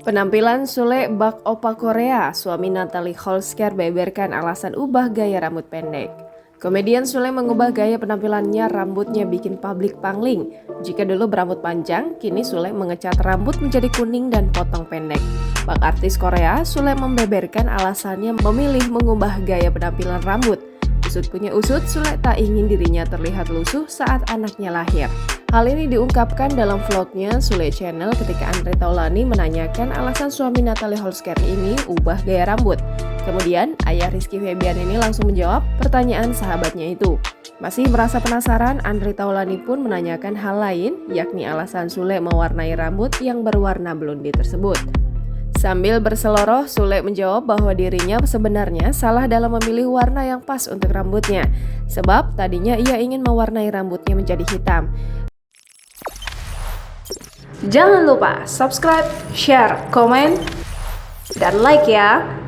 Penampilan Sule bak opa Korea, suami Natalie Holsker beberkan alasan ubah gaya rambut pendek. Komedian Sule mengubah gaya penampilannya, rambutnya bikin publik pangling. Jika dulu berambut panjang, kini Sule mengecat rambut menjadi kuning dan potong pendek. Bak artis Korea, Sule membeberkan alasannya memilih mengubah gaya penampilan rambut. Usut punya usut, Sule tak ingin dirinya terlihat lusuh saat anaknya lahir. Hal ini diungkapkan dalam vlognya Sule Channel ketika Andre Taulany menanyakan alasan suami Natalie Holsker ini ubah gaya rambut. Kemudian, ayah Rizky Febian ini langsung menjawab pertanyaan sahabatnya itu. Masih merasa penasaran, Andre Taulany pun menanyakan hal lain, yakni alasan Sule mewarnai rambut yang berwarna blondi tersebut. Sambil berseloroh, Sule menjawab bahwa dirinya sebenarnya salah dalam memilih warna yang pas untuk rambutnya. Sebab tadinya ia ingin mewarnai rambutnya menjadi hitam. Jangan lupa subscribe, share, komen, dan like ya!